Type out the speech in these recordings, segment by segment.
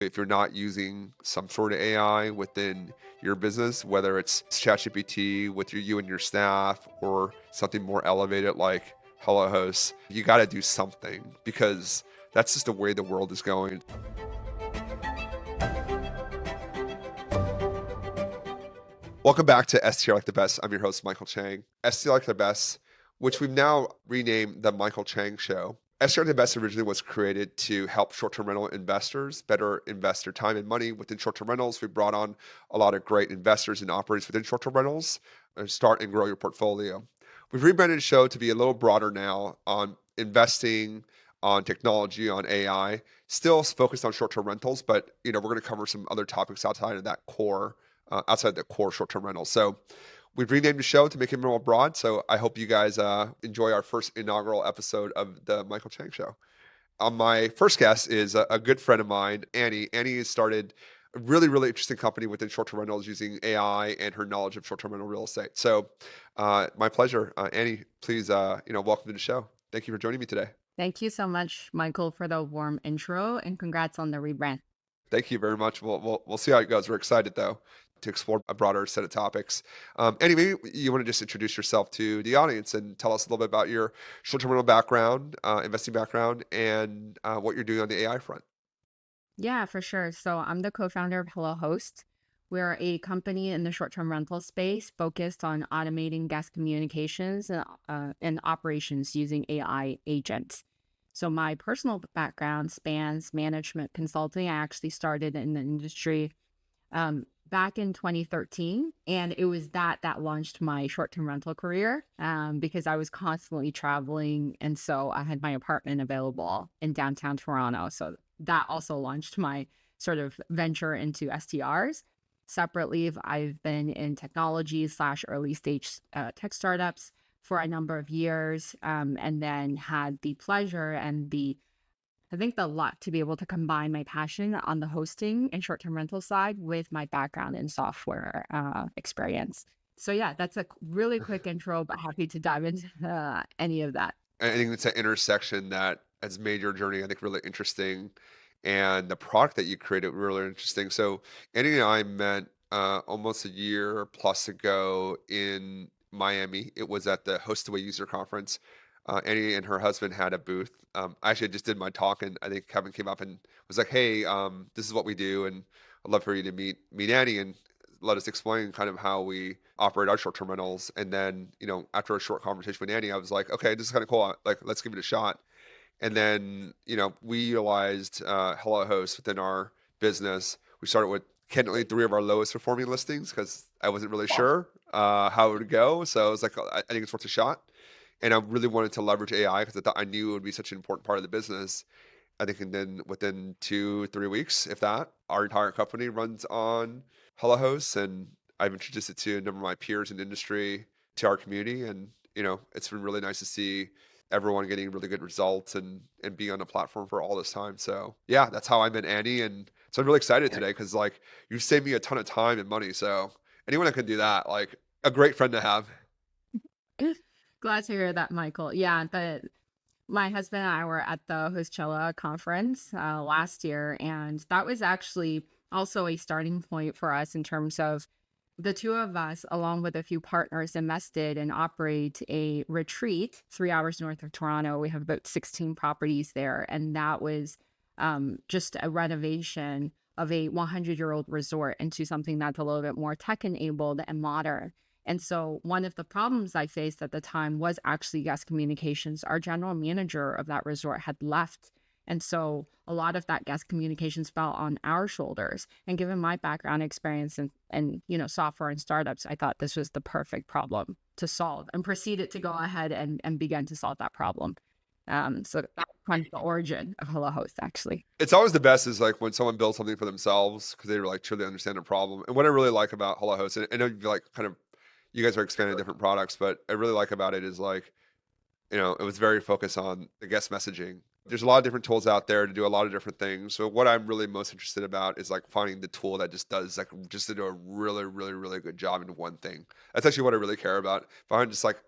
If you're not using some sort of AI within your business, whether it's ChatGPT with you and your staff or something more elevated like HelloHost, you got to do something because that's just the way the world is going. Welcome back to STR Like the Best. I'm your host, Michael Chang. STR Like the Best, which we've now renamed The Michael Chang Show. STR Like the Best originally was created to help short-term rental investors better invest their time and money within short-term rentals. We brought on a lot of great investors and operators within short-term rentals and start and grow your portfolio. We've rebranded the show to be a little broader now on investing, on technology, on AI. Still focused on short-term rentals, but we're going to cover some other topics outside of that core outside the core short-term rentals. So we've renamed the show to make it more broad. So I hope you guys enjoy our first inaugural episode of the Michael Chang Show. My first guest is a good friend of mine, Annie. Annie has started a really, really interesting company within short-term rentals using AI and her knowledge of short-term rental real estate. So my pleasure. Annie, please, welcome to the show. Thank you for joining me today. Thank you so much, Michael, for the warm intro and congrats on the rebrand. Thank you very much. We'll see how it goes. We're excited though to explore a broader set of topics. Anyway, you want to just introduce yourself to the audience and tell us a little bit about your short-term rental background, investing background, and what you're doing on the AI front. Yeah, for sure. So I'm the co-founder of HelloHost. We're a company in the short-term rental space focused on automating guest communications and operations using AI agents. So my personal background spans management consulting. I actually started in the industry back in 2013, and it was that launched my short-term rental career because I was constantly traveling, and so I had my apartment available in downtown Toronto. So that also launched my sort of venture into STRs. Separately, I've been in technology / early stage tech startups for a number of years, and then had the pleasure and I think the luck to be able to combine my passion on the hosting and short-term rental side with my background in software experience. So yeah, that's a really quick intro, but happy to dive into any of that. I think it's an intersection that has made your journey, I think, really interesting, and the product that you created really interesting. So Annie and I met almost a year plus ago in Miami. It was at the Hostaway User Conference. Annie and her husband had a booth. I actually just did my talk, and I think Kevin came up and was like, "Hey, this is what we do, and I'd love for you to meet Annie and let us explain kind of how we operate our short-term rentals." And then, after a short conversation with Annie, I was like, "Okay, this is kind of cool. Like, let's give it a shot." And then, we utilized HelloHost within our business. We started with candidly three of our lowest performing listings because I wasn't really sure how it would go. So I was like, I think it's worth a shot. And I really wanted to leverage AI because I knew it would be such an important part of the business. I think, and then within 2-3 weeks, if that, our entire company runs on HelloHost, and I've introduced it to a number of my peers in the industry, to our community, and it's been really nice to see everyone getting really good results and being on the platform for all this time. So yeah, that's how I met Andy, and so I'm really excited today because like you saved me a ton of time and money. So anyone that can do that, like a great friend to have. Glad to hear that, Michael. Yeah, my husband and I were at the Hostchella conference last year, and that was actually also a starting point for us in terms of the two of us, along with a few partners, invested and operate a retreat 3 hours north of Toronto. We have about 16 properties there, and that was just a renovation of a 100-year-old resort into something that's a little bit more tech-enabled and modern. And so one of the problems I faced at the time was actually guest communications. Our general manager of that resort had left. And so a lot of that guest communications fell on our shoulders. And given my background experience and software and startups, I thought this was the perfect problem to solve and proceeded to go ahead and begin to solve that problem. So that's kind of the origin of HelloHost, actually. It's always the best is like when someone builds something for themselves because they like truly understand the problem. And what I really like about HelloHost, and I know you like kind of you guys are expanding different products, but I really like about it is like, it was very focused on the guest messaging. There's a lot of different tools out there to do a lot of different things. So what I'm really most interested about is like finding the tool that just does like just to do a really, really, really good job in one thing. That's actually what I really care about. If I just like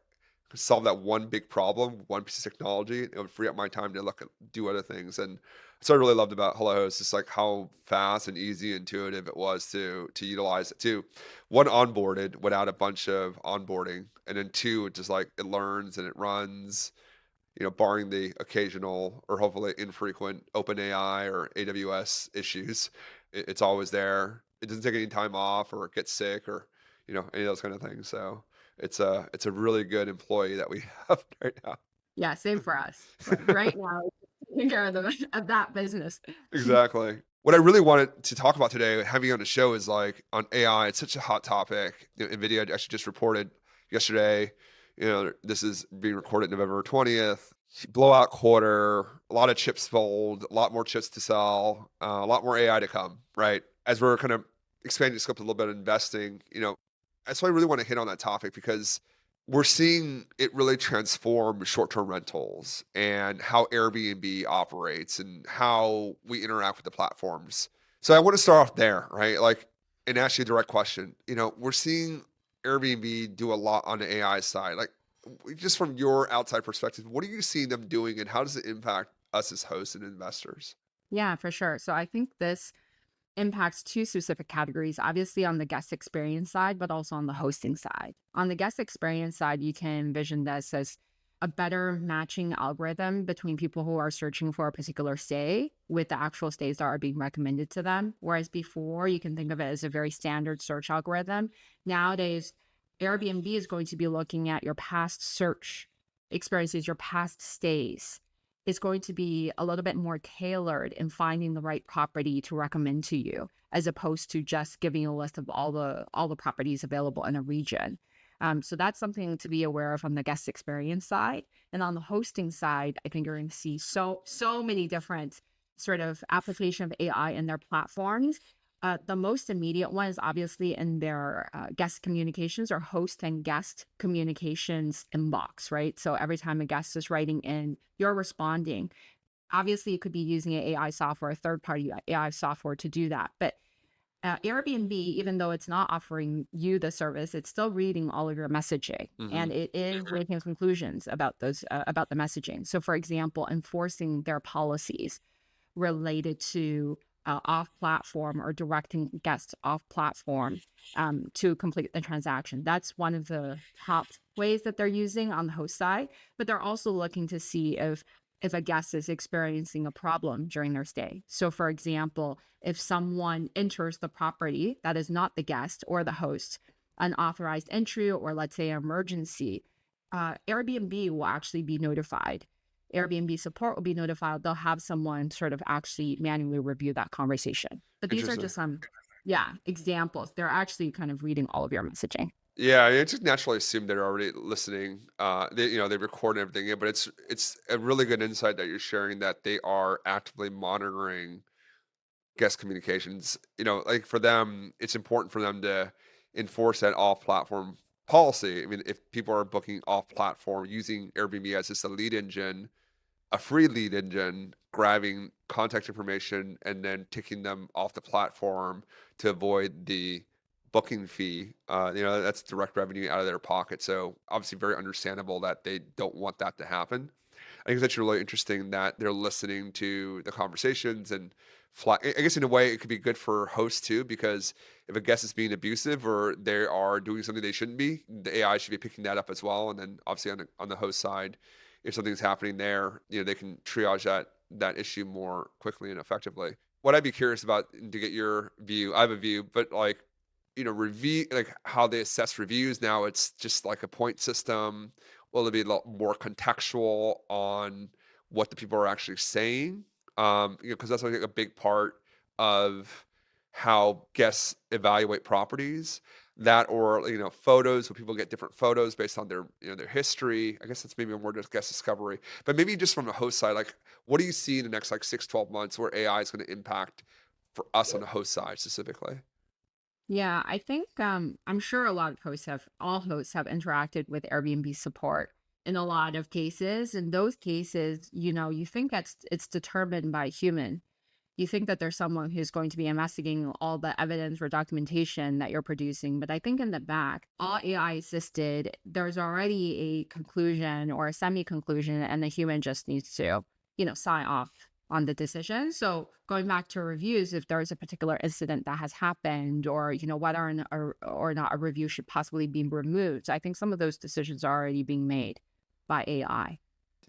solve that one big problem, one piece of technology, it would free up my time to look at do other things. And So I really loved about HelloHost is like how fast and easy, intuitive it was to utilize it too. One, onboarded without a bunch of onboarding, and then two, it just like it learns and it runs. Barring the occasional or hopefully infrequent OpenAI or AWS issues, it's always there. It doesn't take any time off or get sick or any of those kind of things. So it's a really good employee that we have right now. Yeah, same for us. Right now, taking care of the of that business. Exactly. What I really wanted to talk about today, having you on the show, is like on AI. It's such a hot topic. NVIDIA actually just reported yesterday. This is being recorded November 20th. Blowout quarter, a lot of chips sold, a lot more chips to sell, a lot more AI to come. Right as we're kind of expanding the scope a little bit, investing. That's why I really want to hit on that topic because we're seeing it really transform short-term rentals and how Airbnb operates and how we interact with the platforms. So I want to start off there, right? Like, and ask you a direct question. We're seeing Airbnb do a lot on the AI side. Like, just from your outside perspective, what are you seeing them doing, and how does it impact us as hosts and investors? Yeah, for sure. So I think this impacts two specific categories, obviously on the guest experience side, but also on the hosting side. On the guest experience side, you can envision this as a better matching algorithm between people who are searching for a particular stay with the actual stays that are being recommended to them. Whereas before, you can think of it as a very standard search algorithm. Nowadays, Airbnb is going to be looking at your past search experiences, your past stays. It's going to be a little bit more tailored in finding the right property to recommend to you, as opposed to just giving a list of all the properties available in a region. So that's something to be aware of on the guest experience side. And on the hosting side, I think you're going to see so many different sort of application of AI in their platforms. The most immediate one is obviously in their guest communications or host and guest communications inbox, right? So every time a guest is writing in, you're responding. Obviously, you could be using an AI software, a third party AI software to do that. But Airbnb, even though it's not offering you the service, it's still reading all of your messaging, Hmm. and it is making conclusions about those about the messaging. So, for example, enforcing their policies related to off platform or directing guests off platform to complete the transaction. That's one of the top ways that they're using on the host side, but they're also looking to see if a guest is experiencing a problem during their stay. So, for example, if someone enters the property that is not the guest or the host, unauthorized entry, or let's say an emergency, Airbnb will actually be notified. Airbnb support will be notified. They'll have someone sort of actually manually review that conversation. But these are Interesting. just some, yeah, examples. They're actually kind of reading all of your messaging. Yeah, I just naturally assume they're already listening. They record everything, yeah, but it's a really good insight that you're sharing that they are actively monitoring guest communications. Like for them, it's important for them to enforce that off-platform policy. I mean, if people are booking off-platform using Airbnb as just a lead engine, a free lead engine, grabbing contact information and then ticking them off the platform to avoid the booking fee. That's direct revenue out of their pocket. So obviously, very understandable that they don't want that to happen. I think that's really interesting that they're listening to the conversations and I guess in a way it could be good for hosts too, because if a guest is being abusive or they are doing something they shouldn't be, the AI should be picking that up as well. And then obviously on the host side, if something's happening there, they can triage that issue more quickly and effectively. What I'd be curious about to get your view, I have a view, but like review like how they assess reviews now. It's just like a point system. Will it be a lot more contextual on what the people are actually saying? Because that's like a big part of how guests evaluate properties. That or photos, where people get different photos based on their history. I guess that's maybe more just guest discovery. But maybe just from the host side, like what do you see in the next like 6-12 months where AI is going to impact for us on the host side specifically? Yeah, I think I'm sure a lot of all hosts have interacted with Airbnb support in a lot of cases. In those cases, you think it's determined by a human. You think that there's someone who's going to be investigating all the evidence or documentation that you're producing. But I think in the back, all AI assisted, there's already a conclusion or a semi conclusion, and the human just needs to, sign off on the decision. So going back to reviews, if there's a particular incident that has happened, or whether or not a review should possibly be removed, I think some of those decisions are already being made by AI.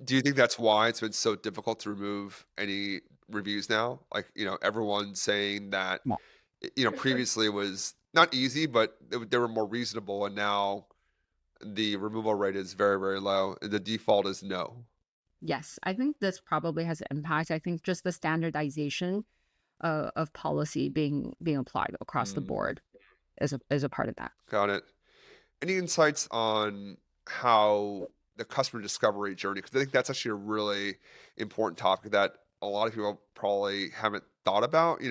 Do you think that's why it's been so difficult to remove any reviews now? Like, everyone's saying that, previously it was not easy, but they were more reasonable, and now the removal rate is very, very low. The default is no. Yes, I think this probably has an impact. I think just the standardization of policy being applied across the Mm, board is a part of that. got it. Any insights on how the customer discovery journey? Because I think that's actually a really important topic that a lot of people probably haven't thought about.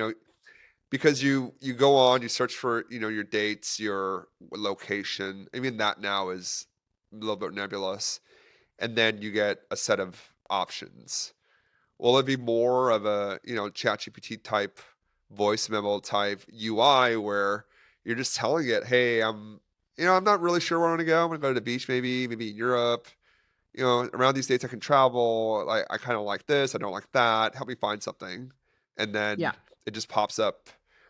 Because you go on, you search for your dates, your location. Even that now is a little bit nebulous, and then you get a set of options. Will it be more of a, ChatGPT type voice memo type UI where you're just telling it, "Hey, I'm not really sure where I want to go. I'm gonna go to the beach, maybe in Europe. Around these dates I can travel. Like I kind of like this, I don't like that. Help me find something," and then Yeah. it just pops up.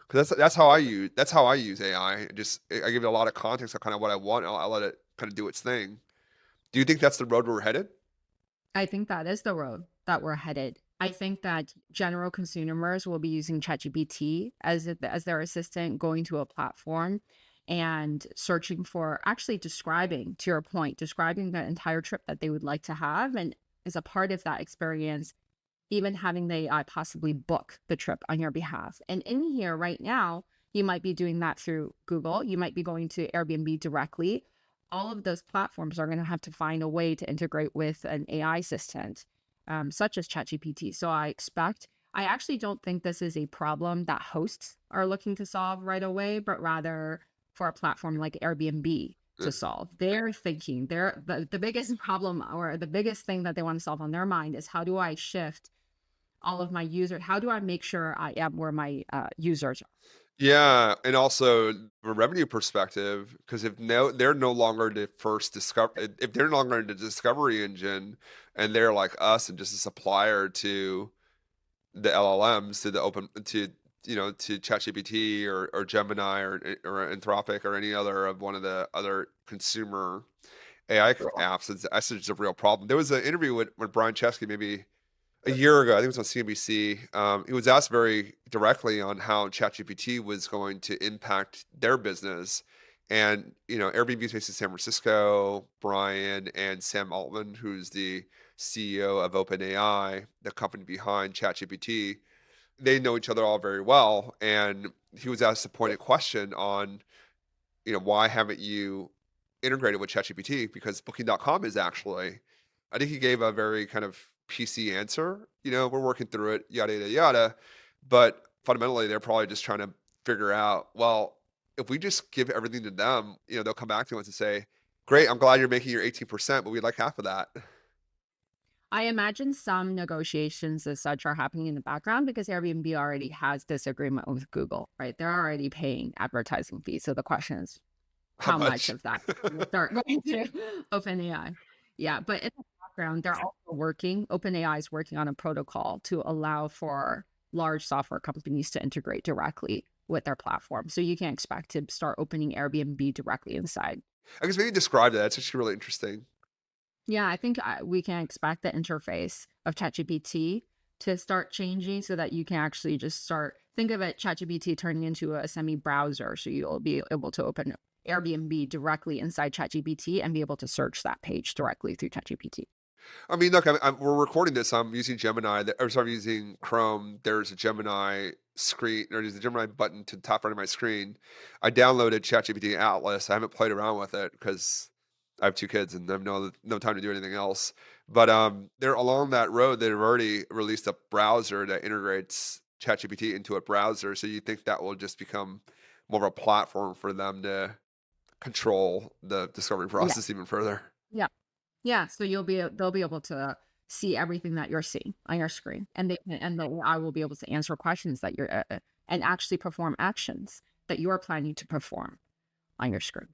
Because that's how I use AI. I give it a lot of context of kind of what I want. I'll let it kind of do its thing. Do you think that's the road we're headed? I think that is the road that we're headed. I think that general consumers will be using ChatGPT as their assistant, going to a platform and searching for, actually describing, to your point, describing the entire trip that they would like to have. And as a part of that experience, even having the AI possibly book the trip on your behalf. And in here right now, you might be doing that through Google. You might be going to Airbnb directly. All of those platforms are going to have to find a way to integrate with an AI assistant, such as ChatGPT. So I actually don't think this is a problem that hosts are looking to solve right away, but rather for a platform like Airbnb Eh, to solve. They're thinking the biggest problem, or the biggest thing that they want to solve on their mind, is how do I shift all of my users? How do I make sure I am where my users are? Yeah, and also from a revenue perspective, because if they're no longer the first discover, if they're no longer the discovery engine, and they're like us and just a supplier to the LLMs, to the open to ChatGPT or Gemini or Anthropic or any other of one of the other consumer AI apps, that's just a real problem. There was an interview with Brian Chesky maybe a year ago. I think it was on CNBC. He was asked very directly on how ChatGPT was going to impact their business. And, Airbnb is based in San Francisco. Brian and Sam Altman, who's the CEO of OpenAI, the company behind ChatGPT, they know each other all very well. And he was asked a pointed question on, why haven't you integrated with ChatGPT? Because Booking.com is actually, I think he gave a very kind of PC answer. We're working through it, yada, yada, yada. But fundamentally, they're probably just trying to figure out, well, if we just give everything to them, they'll come back to us and say, great, I'm glad you're making your 18%, but we'd like half of that. I imagine some negotiations as such are happening in the background because Airbnb already has this agreement with Google, right? They're already paying advertising fees. So the question is, How how much much? of that will start going to OpenAI? Yeah, but in the background, they're also working. OpenAI is working on a protocol to allow for large software companies to integrate directly with their platform. So you can expect to start opening Airbnb directly inside. I guess maybe describe that. That's actually really interesting. Yeah, I think we can expect the interface of ChatGPT to start changing so that you can actually just start, think of it, ChatGPT turning into a semi browser. So you'll be able to open Airbnb directly inside ChatGPT and be able to search that page directly through ChatGPT. I mean, look, we're recording this. I'm using Gemini, or sorry, I'm using Chrome. There's a Gemini screen, or there's a Gemini button to the top right of my screen. I downloaded ChatGPT Atlas. I haven't played around with it because I have two kids and I have no time to do anything else. But they're along that road. They've already released a browser that integrates ChatGPT into a browser. So you think that will just become more of a platform for them to control the discovery Yeah. process even further? Yeah. Yeah. So they'll be able to see everything that you're seeing on your screen, and the AI will be able to answer questions that you're and actually perform actions that you're planning to perform on your screen.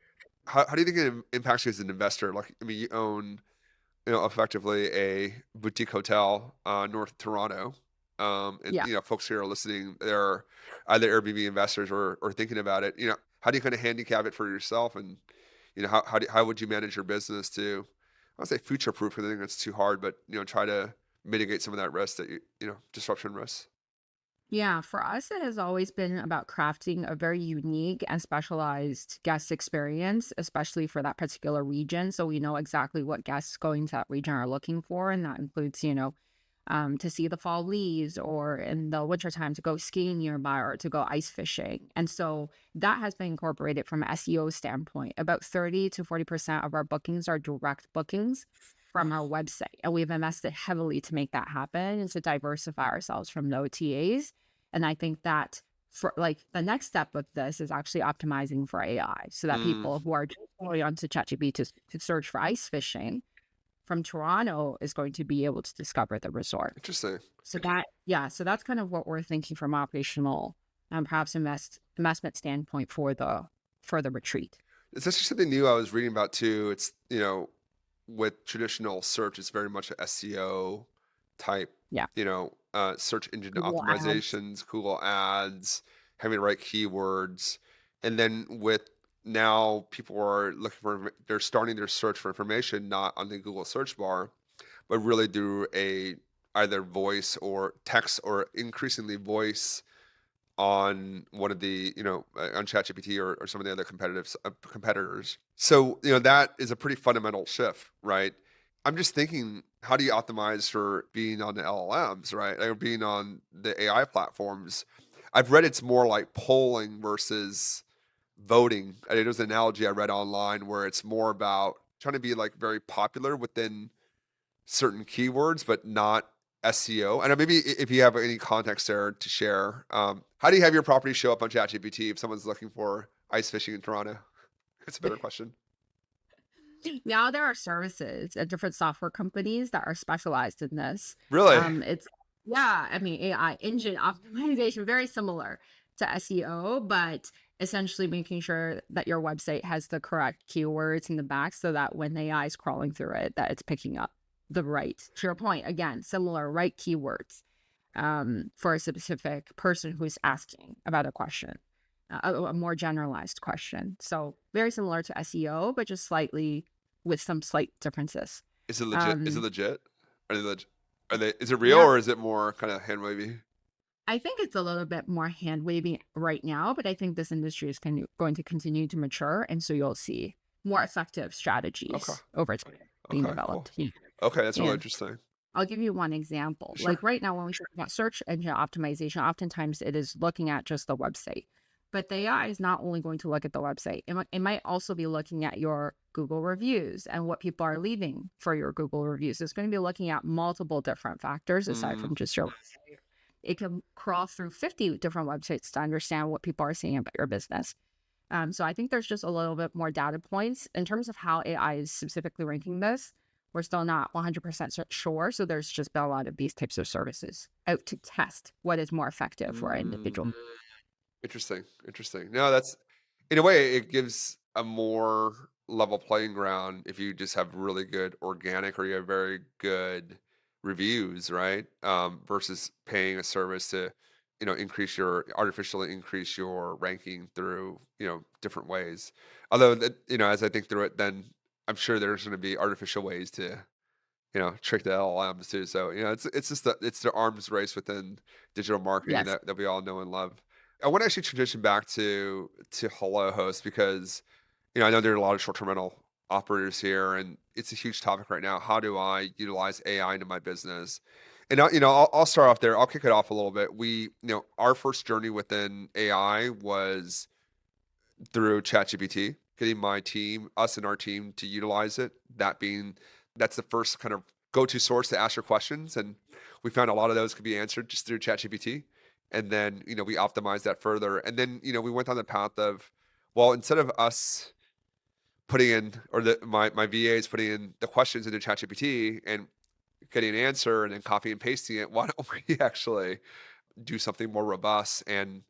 How do you think it impacts you as an investor? Like, I mean, you own, effectively a boutique hotel, north of Toronto. And Yeah. folks here are listening, they're either Airbnb investors or thinking about it. How do you kind of handicap it for yourself, and how would you manage your business to, I don't say future proof because I think that's too hard, but try to mitigate some of that risk that disruption risks. Yeah, for us, it has always been about crafting a very unique and specialized guest experience, especially for that particular region. So we know exactly what guests going to that region are looking for. And that includes, to see the fall leaves or in the wintertime to go skiing nearby or to go ice fishing. And so that has been incorporated from an SEO standpoint. About 30 to 40% of our bookings are direct bookings from our website. And we've invested heavily to make that happen and to diversify ourselves from the OTAs. And I think that for like the next step of this is actually optimizing for AI so that Mm, people who are just going onto ChatGPT to search for ice fishing from Toronto is going to be able to discover the resort. interesting. So yeah, so that's kind of what we're thinking from operational and perhaps investment standpoint for the retreat. It's actually something new I was reading about too. It's, with traditional search, it's very much a SEO type, Yeah. search engine Google Ads. optimizations, Google ads, having the right keywords. And then with now people are looking for, they're starting their search for information, not on the Google search bar, but really through a either voice or text or increasingly voice on one of the, on ChatGPT or some of the other competitors. So, that is a pretty fundamental shift, right? I'm just thinking, how do you optimize for being on the LLMs, right? Or being on the AI platforms? I've read it's more like polling versus voting. And it was an analogy I read online where it's more about trying to be like very popular within certain keywords, but not SEO. And maybe if you have any context there to share, how do you have your property show up on ChatGPT if someone's looking for ice fishing in Toronto? That's a better question. Now there are services at different software companies that are specialized in this. Really? It's yeah, I mean AI engine optimization, very similar to SEO, but essentially making sure that your website has the correct keywords in the back so that when AI is crawling through it, that it's picking up the right, to your point, again, similar right keywords for a specific person who's asking about a question, a more generalized question. So very similar to SEO, but just slightly with some slight differences. Is it legit? Is it Um, legit? Are they legit? Are they? Is it real yeah, or is it more kind of hand wavy? I think it's a little bit more hand waving right now, but I think this industry is going to continue to mature, and so you'll see more effective Okay. strategies over time being Okay. Cool. developed. Yeah. Okay, that's really Yeah. interesting. I'll give you one example. Sure. Like right now, when we talk about search engine optimization, oftentimes it is looking at just the website. But the AI is not only going to look at the website, it might also be looking at your Google reviews and what people are leaving for your Google reviews. It's going to be looking at multiple different factors aside Mm, from just your. It can crawl through 50 different websites to understand what people are saying about your business. So I think there's just a little bit more data points in terms of how AI is specifically ranking this. We're still not 100% sure. So there's just been a lot of these types of services out to test what is more effective for an mm. individual. Interesting. Interesting. No, that's, in a way, it gives a more level playing ground if you just have really good organic or you have very good reviews, right? Versus paying a service to, artificially increase your ranking through, different ways. Although that, as I think through it, then I'm sure there's going to be artificial ways to, trick the LLMs too. So, it's just it's the arms race within digital marketing Yes. that we all know and love. I want to actually transition back to HelloHost because I know there are a lot of short-term rental operators here, and it's a huge topic right now. How do I utilize AI into my business? And I'll start off there. I'll kick it off a little bit. Our first journey within AI was through ChatGPT, getting my team, us and our team to utilize it. That's the first kind of go-to source to ask your questions. And we found a lot of those could be answered just through ChatGPT. And then, we optimized that further. And then, we went down the path of, well, instead of us putting in, or my VAs putting in the questions into ChatGPT and getting an answer and then copy and pasting it, why don't we actually do something more robust? And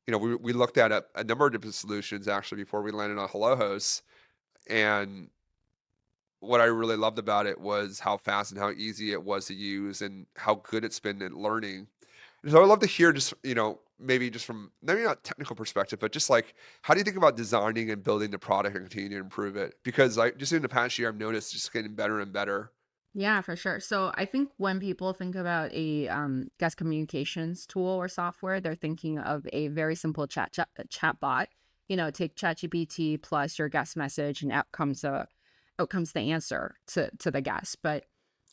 we looked at a number of different solutions actually before we landed on HelloHost. And what I really loved about it was how fast and how easy it was to use and how good it's been at learning. So I'd love to hear just, maybe just from maybe not technical perspective, but just like how do you think about designing and building the product and continue to improve it? Because like just in the past year, I've noticed just getting better and better. Yeah, for sure. So I think when people think about a guest communications tool or software, they're thinking of a very simple chat bot. Take ChatGPT plus your guest message, and out comes the answer to the guest. But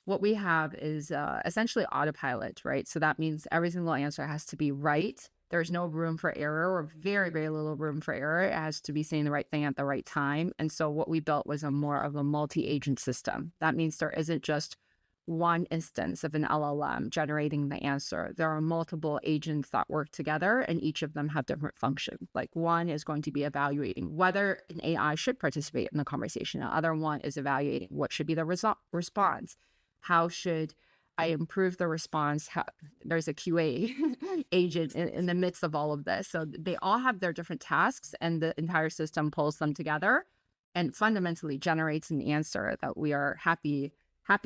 what we have is essentially autopilot, right? So that means every single answer has to be right. There's no room for error, or very, very little room for error. It has to be saying the right thing at the right time. And so what we built was a more of a multi-agent system. That means there isn't just one instance of an LLM generating the answer. There are multiple agents that work together, and each of them have different functions. Like one is going to be evaluating whether an AI should participate in the conversation. The other one is evaluating what should be the response. How should I improve the response? There's a QA agent in the midst of all of this. So they all have their different tasks, and the entire system pulls them together and fundamentally generates an answer that we are happy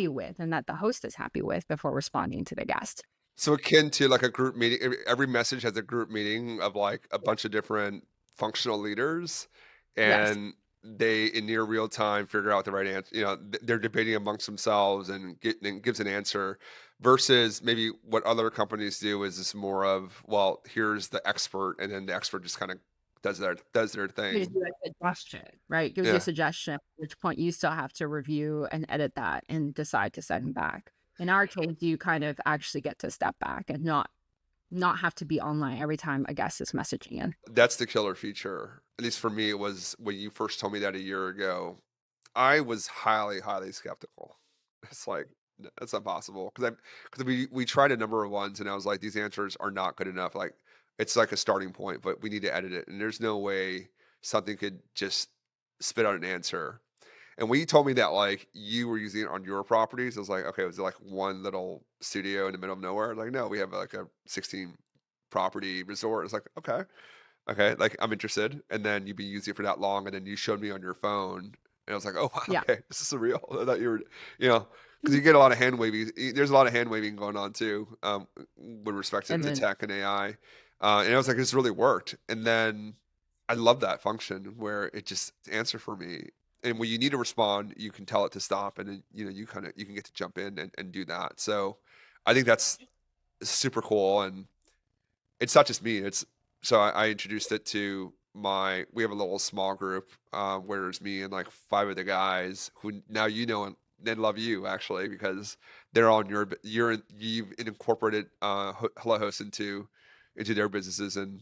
with and that the host is happy with before responding to the guest. So akin to like a group meeting, every message has a group meeting of like a Yeah. bunch of different functional leaders, Yes. and they in near real time figure out the right answer. They're debating amongst themselves and gives an answer versus maybe what other companies do is this more of, well, here's the expert, and then the expert just kind of does their Gives thing. you a suggestion, right? Gives you a Yeah. suggestion, at which point you still have to review and edit that and decide to send back. In our case, you kind of actually get to step back and not have to be online every time a guest is messaging in. That's the killer feature. At least for me, it was when you first told me that a year ago. I was highly, highly skeptical. It's like, That's not possible." Because we tried a number of ones, and I was like, "These answers are not good enough." Like, it's like a starting point, but we need to edit it, and there's no way something could just spit out an answer. And when you told me that, like, you were using it on your properties, I was like, "Okay, was it like one little studio in the middle of nowhere?" Like, "No, we have like a 16 property resort." It's like, "Okay." Okay, like, I'm interested, and then you've been using it for that long, and then you showed me on your phone, and I was like, "Oh, wow, Yeah. okay, this is surreal." I thought you were because you get a lot of hand waving there's a lot of hand waving going on too, with respect And to then tech and AI, and I was like, "This really worked," and then I love that function where it just answer for me, and when you need to respond, you can tell it to stop, and then, you can get to jump in and do that, so I think that's super cool, and it's not just me, it's so I introduced it to my we have a little small group, where there's me and, like, 5 of the guys who now and they love you actually because they're on your b you've incorporated, HelloHost into their businesses, and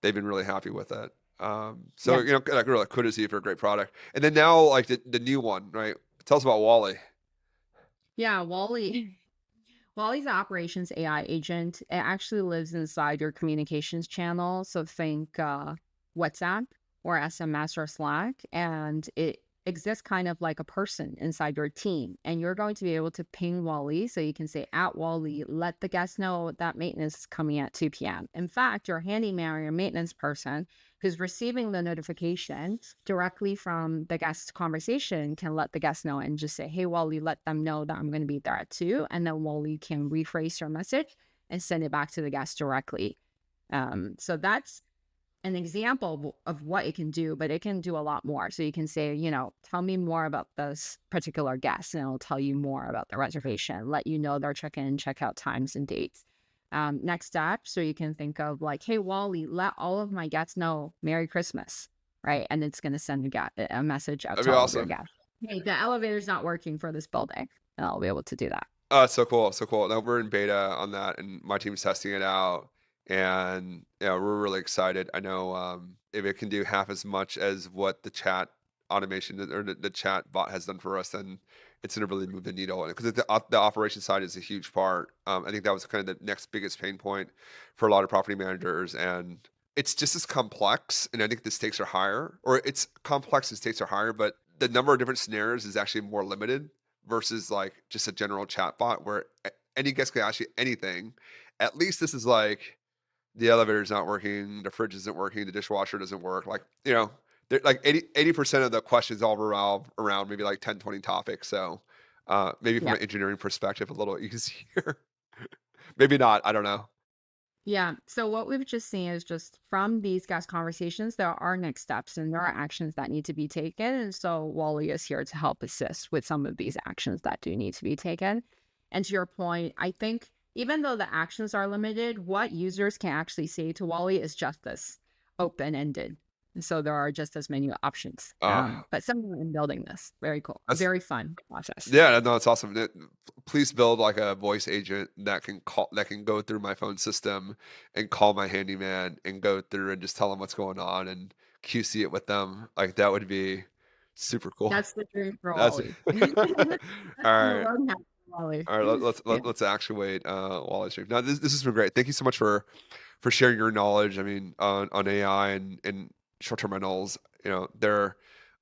they've been really happy with it. So, yeah. like, really kudos to you for a great product. And then now, like, the new one, right? Tell us about Wally. Yeah, Wally. Wally's an operations AI agent. It actually lives inside your communications channel. So think WhatsApp or SMS or Slack. And it exists kind of like a person inside your team. And you're going to be able to ping Wally. So you can say, at Wally, let the guest know that maintenance is coming at 2 p.m. In fact, your handyman or your maintenance person who's receiving the notification directly from the guest conversation can let the guest know and just say, hey, Wally, let them know that I'm going to be there at 2. And then Wally can rephrase your message and send it back to the guest directly. So that's an example of what it can do, but it can do a lot more. So you can say, tell me more about this particular guest, and it'll tell you more about the reservation, let you know their check-in and check-out times and dates. Next step, so you can think of like, hey, Wally, let all of my guests know Merry Christmas, right? And it's going to send a message out That'd to be all of your awesome. guests. Hey, the elevator's not working for this building. And I'll be able to do that. Oh, it's so cool, so cool. Now we're in beta on that, and my team's testing it out, and, yeah, we're really excited. I know, if it can do half as much as what the chat automation or the chat bot has done for us, then it's gonna really move the needle, because the operation side is a huge part. I think that was kind of the next biggest pain point for a lot of property managers, and it's just as complex, and I think the stakes are higher, or it's complex and stakes are higher, but the number of different scenarios is actually more limited versus like just a general chat bot where any guest can ask you anything. At least this is like the elevator's not working, the fridge isn't working, the dishwasher doesn't work. Like, they're like 80% of the questions all revolve around maybe like 10, 20 topics. So maybe from Yeah. an engineering perspective, a little easier. Maybe not. I don't know. Yeah. So what we've just seen is just from these guest conversations, there are next steps and there are actions that need to be taken. And so Wally is here to help assist with some of these actions that do need to be taken. And to your point, I think even though the actions are limited, what users can actually say to Wally is just this open ended. And so there are just as many options. Ah, But someone in building this, very cool, that's very fun process. yeah, no, it's awesome. Please build like a voice agent that can go through my phone system and call my handyman and go through and just tell them what's going on and QC it with them. Like that would be super cool. That's the dream for That's Wally. all That's the right. roadmap for Wally. All right, Yeah. let's actuate Wall Street. Now this has been great. Thank you so much for sharing your knowledge. I mean, on AI and short-term rentals. You know, there are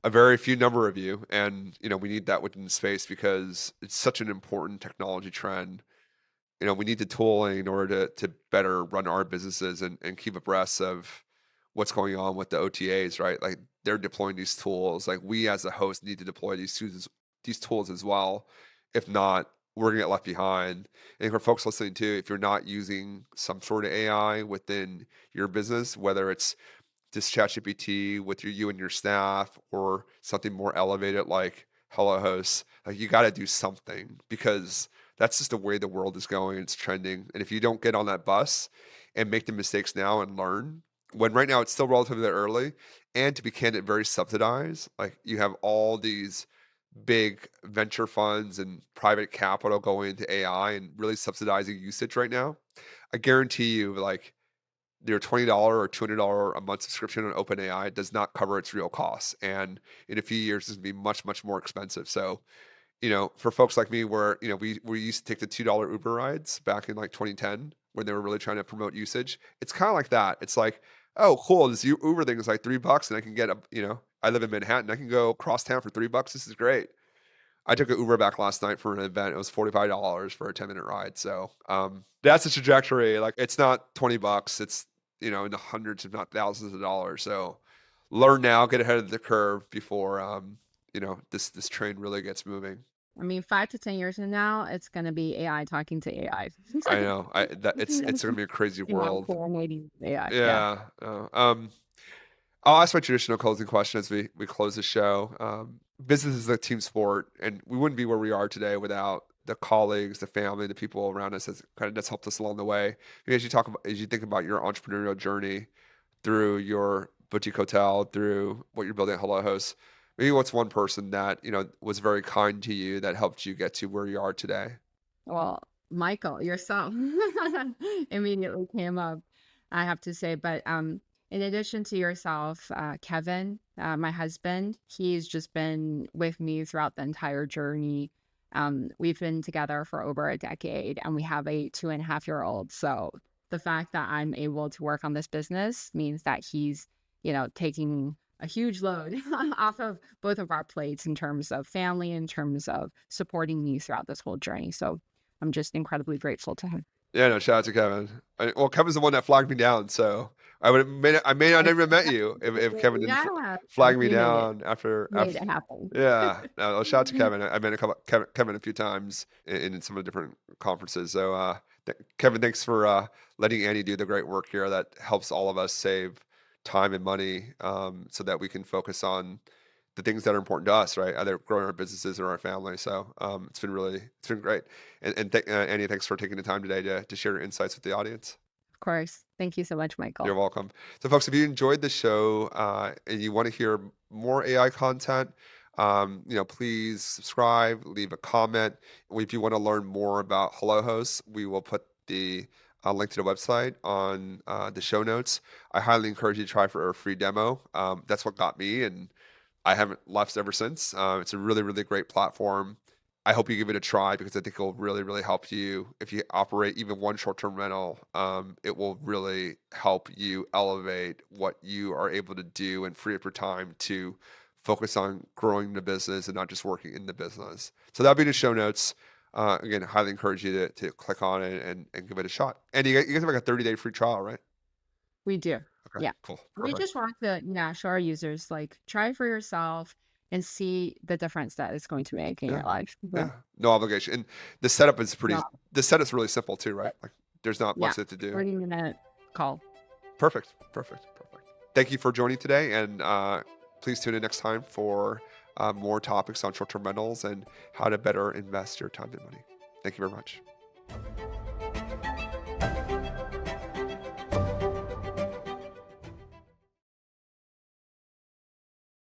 a very few number of you, and you know we need that within the space because it's such an important technology trend. You know, we need the tooling in order to better run our businesses and keep abreast of what's going on with the OTAs, right? Like they're deploying these tools. Like we as a host need to deploy these tools as well. If not, we're gonna get left behind. And for folks listening too, if you're not using some sort of AI within your business, whether it's just ChatGPT with you and your staff or something more elevated like HelloHost, like you got to do something because that's just the way the world is going. It's trending. And if you don't get on that bus and make the mistakes now and learn, when right now it's still relatively early and to be candid, very subsidized, like you have all these big venture funds and private capital going into AI and really subsidizing usage right now. I guarantee you, like, your $20 or $200 a month subscription on OpenAI does not cover its real costs. And in a few years, it's gonna be much, much more expensive. So, you know, for folks like me, where you know we used to take the $2 Uber rides back in like 2010 when they were really trying to promote usage. It's kind of like that. It's like, oh, cool, this Uber thing is like $3, and I can get a you know I live in Manhattan, I can go across town for $3. This is great. I took an Uber back last night for an event. It was $45 for a 10-minute ride. So that's the trajectory. Like it's not $20. It's in the hundreds, if not thousands of dollars. So learn now, get ahead of the curve before this train really gets moving. I mean, 5 to 10 years from now, it's gonna be AI talking to AI. I know. It's gonna be a crazy AI world. coordinating with AI. Yeah. Yeah. I'll ask my traditional closing question as we close the show. Business is a team sport, and we wouldn't be where we are today without the colleagues, the family, the people around us that's helped us along the way. Maybe as you think about your entrepreneurial journey through your boutique hotel, through what you're building at Hello Host, maybe what's one person that was very kind to you that helped you get to where you are today? Well, Michael, yourself immediately came up, I have to say. But in addition to yourself, Kevin, my husband, he's just been with me throughout the entire journey. We've been together for over a decade and we have a 2.5-year-old. So the fact that I'm able to work on this business means that he's, taking a huge load off of both of our plates in terms of family, in terms of supporting me throughout this whole journey. So I'm just incredibly grateful to him. Yeah, no, shout out to Kevin. Well, Kevin's the one that flagged me down, so I may not never met you if Kevin didn't Yeah, flag me you made it. down after. Made it happen. Yeah, no, well, shout out to Kevin. I met Kevin a few times in some of the different conferences. So, Kevin, thanks for letting Annie do the great work here that helps all of us save time and money, so that we can focus on the things that are important to us, right? Either growing our businesses or our family. So, it's been great. And Annie, thanks for taking the time today to share your insights with the audience. Of course. Thank you so much, You're Michael. welcome. So, folks, if you enjoyed the show and you want to hear more AI content, please subscribe, leave a comment. If you want to learn more about HelloHost, we will put the link to the website on the show notes. I highly encourage you to try for a free demo. That's what got me, and I haven't left ever since. It's a really, really great platform. I hope you give it a try because I think it'll really, really help you. If you operate even one short-term rental, it will really help you elevate what you are able to do and free up your time to focus on growing the business and not just working in the business. So that'll be the show notes. Again, highly encourage you to click on it and give it a shot. And you guys have like a 30-day free trial, right? We do. Okay, Yeah. cool. We Perfect. just want to, show our users like try for yourself and see the difference that it's going to make in Yeah. your life. Yeah. Yeah. No obligation. And the setup is No. the setup's really simple too, right? Like there's not Yeah, much that to do. 30-minute call. Perfect, perfect, perfect. Thank you for joining today, and please tune in next time for more topics on short-term rentals and how to better invest your time and money. Thank you very much.